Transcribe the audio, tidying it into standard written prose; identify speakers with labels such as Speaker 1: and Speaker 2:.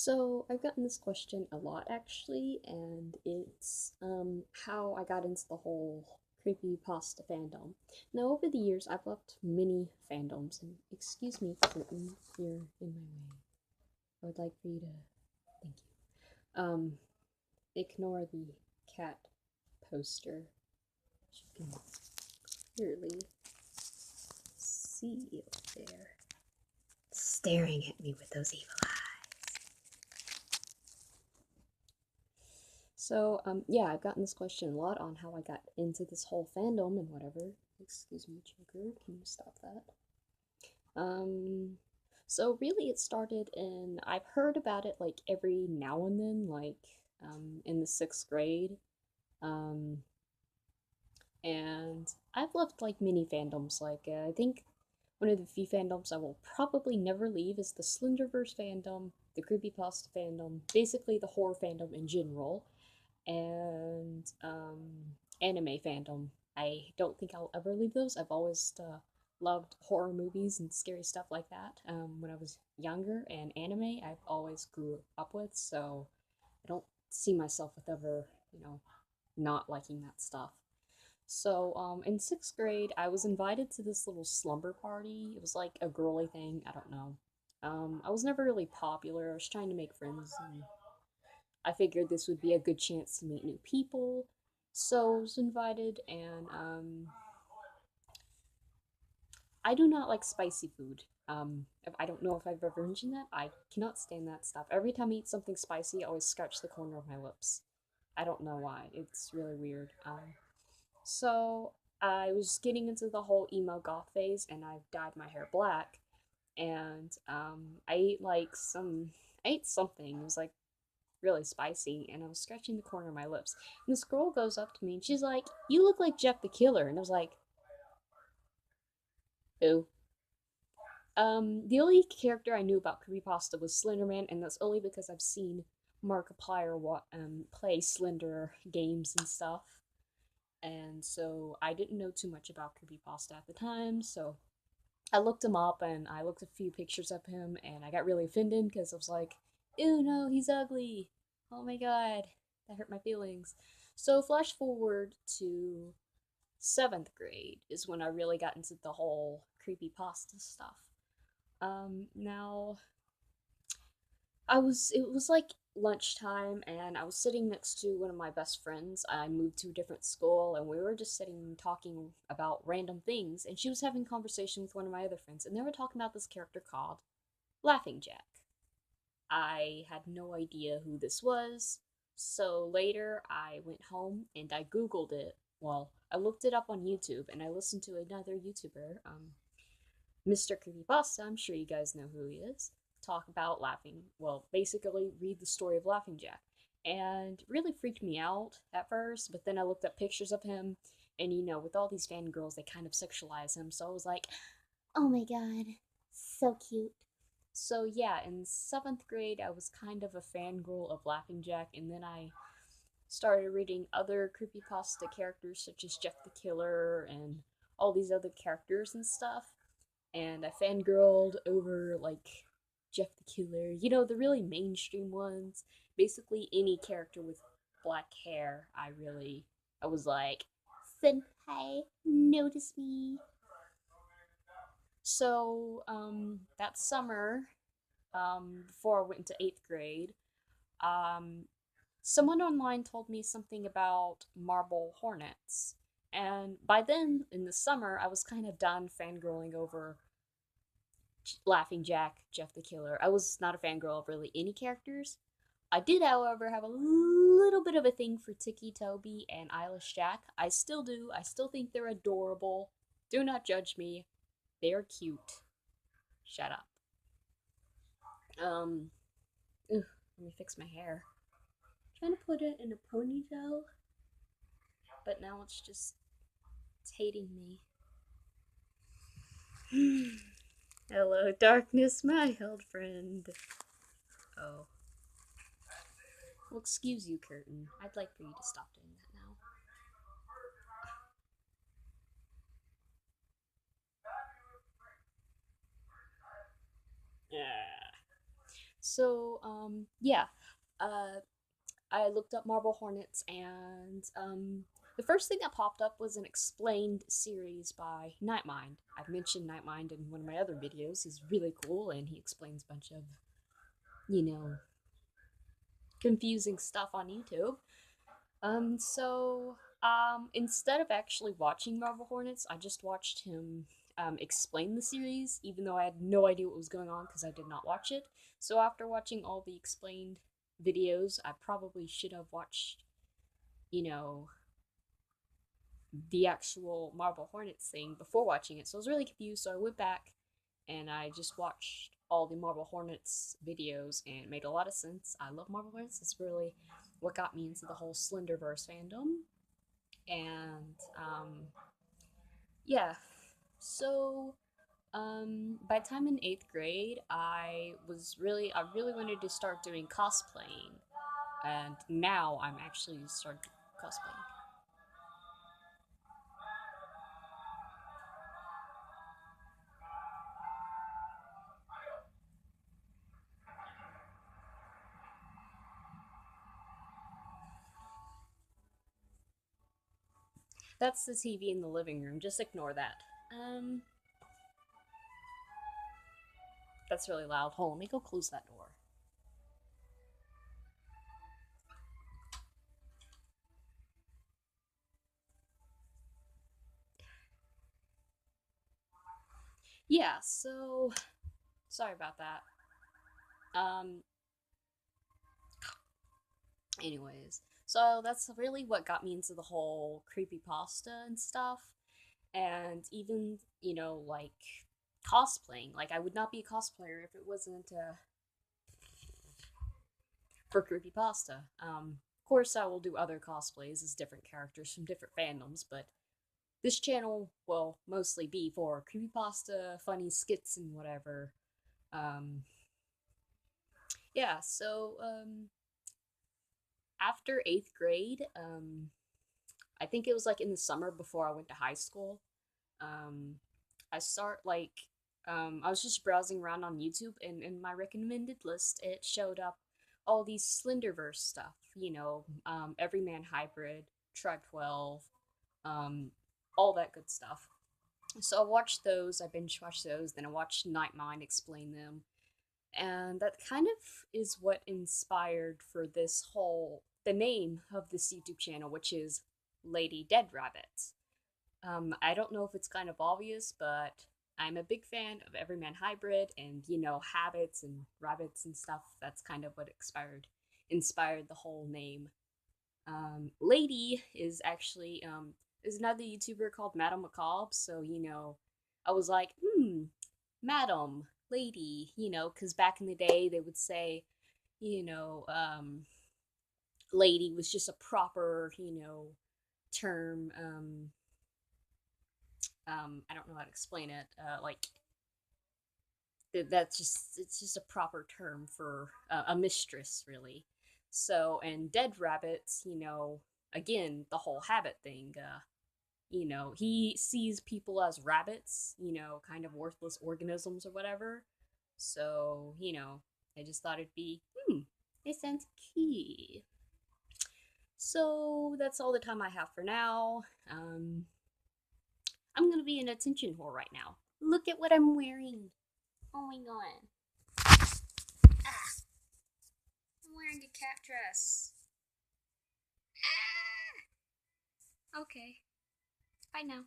Speaker 1: So I've gotten this question a lot actually, and it's how I got into the whole creepypasta fandom. Now over the years I've left many fandoms, and excuse me, curtain, you're in my way. I would like for you to thank you. Ignore the cat poster. As you can clearly see it there. Staring at me with those evil eyes. So, yeah, I've gotten this question a lot on how I got into this whole fandom and whatever. Excuse me, Joker, can you stop that? So really it started I've heard about it like every now and then, like, in the sixth grade. Um, and I've left like mini fandoms, like, I think one of the few fandoms I will probably never leave is the Slenderverse fandom, the creepypasta fandom, basically the horror fandom in general, and anime fandom. I don't think I'll ever leave those. I've always loved horror movies and scary stuff like that when I was younger, and anime I've always grew up with, so I don't see myself with ever, not liking that stuff. So, in sixth grade, I was invited to this little slumber party. It was like a girly thing. I don't know. I was never really popular. I was trying to make friends, and I figured this would be a good chance to meet new people. So I was invited, and I do not like spicy food. I don't know if I've ever mentioned that. I cannot stand that stuff. Every time I eat something spicy, I always scratch the corner of my lips. I don't know why. It's really weird. So I was getting into the whole emo goth phase, and I dyed my hair black. And I ate something. It was like really spicy, and I was scratching the corner of my lips. And this girl goes up to me, and she's like, "You look like Jeff the Killer." And I was like, "Who?" The only character I knew about creepypasta was Slenderman, and that's only because I've seen Markiplier play Slender games and stuff. And so I didn't know too much about creepypasta at the time, so I looked him up and I looked at a few pictures of him, and I got really offended because I was like, ew, no, he's ugly. Oh my god, that hurt my feelings. So, flash forward to seventh grade is when I really got into the whole creepypasta stuff. Now, it was like lunchtime, and I was sitting next to one of my best friends. I moved to a different school, and we were just sitting talking about random things, and she was having a conversation with one of my other friends, and they were talking about this character called Laughing Jack. I had no idea who this was, so later I went home and I googled it. Well, I looked it up on YouTube, and I listened to another YouTuber, Mr. Creepypasta, I'm sure you guys know who he is, talk about basically read the story of Laughing Jack. And it really freaked me out at first, but then I looked up pictures of him, and with all these fangirls, they kind of sexualize him, so I was like, oh my god, so cute. So yeah, in seventh grade, I was kind of a fangirl of Laughing Jack, and then I started reading other creepypasta characters such as Jeff the Killer and all these other characters and stuff, and I fangirled over like Jeff the Killer, the really mainstream ones. Basically, any character with black hair, I was like, Senpai, notice me. So, that summer, before I went into eighth grade, um, someone online told me something about marble hornets. And by then, in the summer, I was kind of done fangirling over Laughing Jack, Jeff the Killer. I was not a fangirl of really any characters. I did, however, have a little bit of a thing for Tiki Toby and Eilish Jack. I still do. I still think they're adorable. Do not judge me. They're cute. Shut up. Um, ugh, let me fix my hair. I'm trying to put it in a ponytail, but now it's hating me. Hello, darkness, my old friend. Oh. Well, excuse you, curtain. I'd like for you to stop doing that now. Yeah. So, Yeah, uh, I looked up Marble Hornets, and the first thing that popped up was an explained series by Nightmind. I've mentioned Nightmind in one of my other videos. He's really cool, and he explains a bunch of, you know, confusing stuff on YouTube. Instead of actually watching Marble Hornets, I just watched him explain the series, even though I had no idea what was going on because I did not watch it. So after watching all the explained videos, I probably should have watched, you know, the actual Marble Hornets thing before watching it. So I was really confused. So I went back and I just watched all the Marble Hornets videos, and it made a lot of sense. I love Marble Hornets. It's really what got me into the whole Slenderverse fandom. And yeah, so by the time in eighth grade, I really wanted to start doing cosplaying, and now I'm actually starting cosplaying. That's the TV in the living room. Just ignore that. Um, that's really loud. Hold on, let me go close that door. Yeah, so sorry about that. Um, anyways, so that's really what got me into the whole creepypasta and stuff. And even, like cosplaying. Like, I would not be a cosplayer if it wasn't for creepypasta. Of course, I will do other cosplays as different characters from different fandoms, but this channel will mostly be for creepypasta, funny skits, and whatever. Um, yeah, so after eighth grade, I think it was like in the summer before I went to high school. Um, I start like I was just browsing around on YouTube, and in my recommended list it showed up all these Slenderverse stuff. Everyman Hybrid, Tribe 12, um, all that good stuff. So I watched those. I binge watched those. Then I watched Nightmind explain them, and that kind of is what inspired for the name of this YouTube channel, which is Lady Dead Rabbit. I don't know if it's kind of obvious, but I'm a big fan of Everyman Hybrid and, habits and rabbits and stuff. That's kind of what inspired the whole name. Lady is actually is another YouTuber called Madame Macabre, so I was like, Madam, Lady, because back in the day they would say, you know, lady was just a proper, term. I don't know how to explain it. Like that's just it's just a proper term for a mistress, really. So, and dead rabbits, again the whole habit thing. He sees people as rabbits, kind of worthless organisms or whatever. So, I just thought it'd be it sounds key. So that's all the time I have for now. I'm gonna be an attention whore right now. Look at what I'm wearing. Oh my god. Ah, I'm wearing a cat dress. Ah! Okay. Bye now.